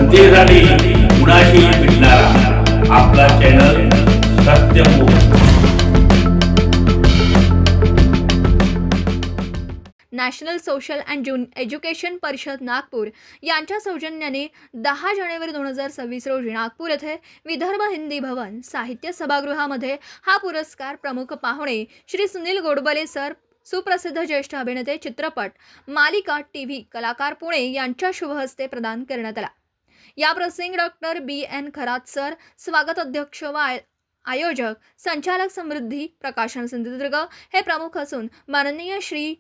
जनतेसाठी कुणाशी भेटणारा आपला channel Satyamukh. National social and education परिषद नागपूर यांच्या सौजन्याने 10 जानेवारी 2026 रोजी नागपूर येथे विदर्भ हिंदी भवन साहित्य सभागृहामध्ये हा पुरस्कार प्रमुख पाहुणे श्री सुनील गोडबले सर, सुप्रसिद्ध ज्येष्ठ अभिनेते, चित्रपट, मालिका, टीव्ही कलाकार पुणे यांच्या शुभ हस्ते प्रदान करण्यात आला। या प्रसंगी डॉक्टर BN खरात सर, स्वागत अध्यक्ष व आयोजक संचालक समृद्धी प्रकाशन सिंधुदुर्ग हे प्रमुख असून माननीय श्री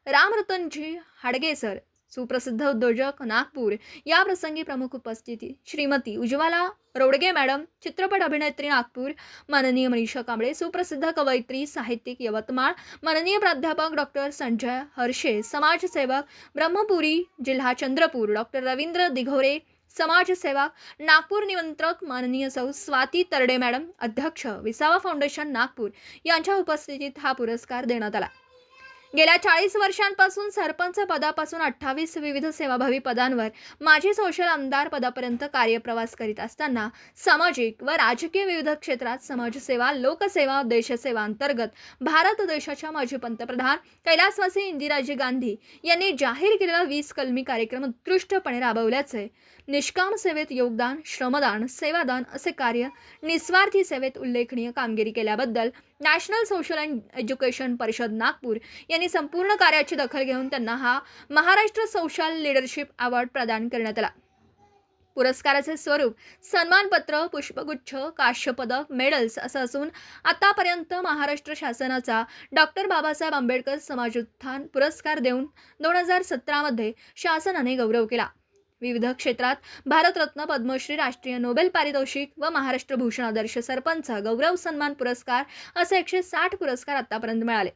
रामरतनजी हाडगे सर, सुप्रसिद्ध उद्योजक नागपूर या प्रसंगी प्रमुख उपस्थिती श्रीमती उज्ज्वला रोडगे मॅडम, चित्रपट अभिनेत्री नागपूर, माननीय मनीषा कांबळे, सुप्रसिद्ध कवयित्री साहित्यिक यवतमाळ, माननीय प्राध्यापक डॉक्टर संजय हर्षे, समाजसेवक ब्रह्मपुरी जिल्हा चंद्रपूर, डॉक्टर रवींद्र दिघोरे, समाजसेवक नागपूर, निमंत्रक माननीय सौ स्वाती तरडे मॅडम, अध्यक्ष विसावा फाउंडेशन नागपूर यांच्या उपस्थितीत हा पुरस्कार देण्यात आला। गेल्या 40 वर्षांपासून सरपंच पदापासून 28 विविध सेवाभावी पदांवर माजी सोशल आमदार पदापर्यंत कार्यप्रवास करीत असताना सामाजिक व राजकीय विविध क्षेत्रात समाजसेवा, लोकसेवा, देशसेवा अंतर्गत भारत देशाच्या माजी पंतप्रधान कैलासवासी इंदिराजी गांधी यांनी जाहीर केलेला 20 कलमी कार्यक्रम उत्कृष्टपणे राबवल्याचे, निष्काम सेवेत योगदान, श्रमदान, सेवादान असे कार्य, निस्वार्थी सेवेत उल्लेखनीय कामगिरी केल्याबद्दल नॅशनल सोशल अँड एज्युकेशन परिषद नागपूर यांनी संपूर्ण कार्याची दखल घेऊन त्यांना हा महाराष्ट्र सोशल लीडरशिप अवॉर्ड प्रदान करण्यात आला। पुरस्काराचे स्वरूप सन्मानपत्र, पुष्पगुच्छ, काश्य पदक, मेडल्स असं असून आतापर्यंत महाराष्ट्र शासनाचा डॉक्टर बाबासाहेब आंबेडकर समाज उत्थान पुरस्कार देऊन 2017 मध्ये शासनाने गौरव केला। विविध क्षेत्रात भारतरत्न, पद्मश्री, राष्ट्रीय नोबेल पारितोषिक व महाराष्ट्र भूषण आदर्श सरपंच गौरव सन्मान पुरस्कार असे 160 पुरस्कार आतापर्यंत मिळाले।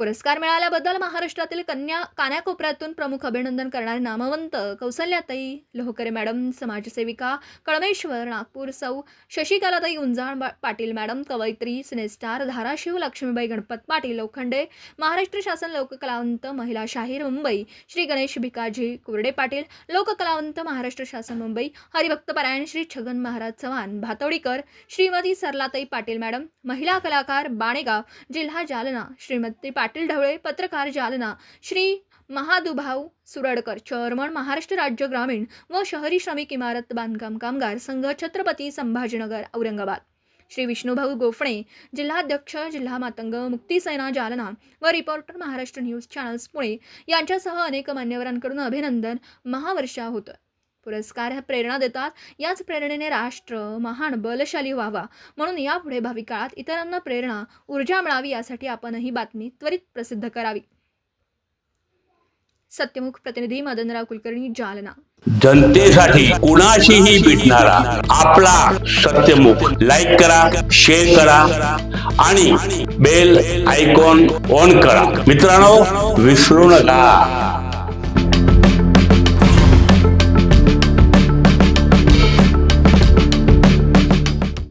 पुरस्कार मिळाल्याबद्दल महाराष्ट्रातील कानाकोपऱ्यातून प्रमुख अभिनंदन करणारे नामवंत कौसल्याताई लोहकरे मॅडम, समाजसेविका कळमेश्वर नागपूर सौ शशिकलाताई गुंजाळ पाटील मॅडम, कवयित्री, सिनेस्टार धाराशिव लक्ष्मीबाई गणपत पाटील लोखंडे, महाराष्ट्र शासन लोककलावंत महिला शाहीर मुंबई श्री गणेश भिकाजी कुर्डे पाटील, लोककलावंत महाराष्ट्र शासन मुंबई हरिभक्तपरायण श्री छगन महाराज चव्हाण भातोडीकर, श्रीमती सरलाताई पाटील मॅडम, महिला कलाकार बाणेगाव जिल्हा जालना श्रीमती पाटील ढवळे, पत्रकार जालना श्री महादुभाऊ सुरडकर, चेअरमन महाराष्ट्र राज्य ग्रामीण व शहरी श्रमिक इमारत बांधकाम कामगार संघ छत्रपती संभाजीनगर औरंगाबाद, श्री विष्णुभाऊ गोफणे, जिल्हाध्यक्ष जिल्हा मातंग मुक्ती सेना जालना व reporter Maharashtra news channels Pune यांच्यासह अनेक मान्यवरांकडून अभिनंदन महावर्षा होतं। पुरस्कार प्रेरणा देतात, याच प्रेरणेने राष्ट्र महान बलशाली व्हावा म्हणून यापुढे भावी काळात इतरांना प्रेरणा, ऊर्जा मिळावी यासाठी आपणही बातमी त्वरित प्रसिद्ध करावी। सत्यमुख प्रतिनिधी मदनराव कुलकर्णी, जालना। जनतेसाठी कुणाशीही भेटणारा आपला सत्यमुख। लाईक करा, शेअर करा आणि बेल आयकॉन ऑन करा। मित्रांनो, विसरू नका।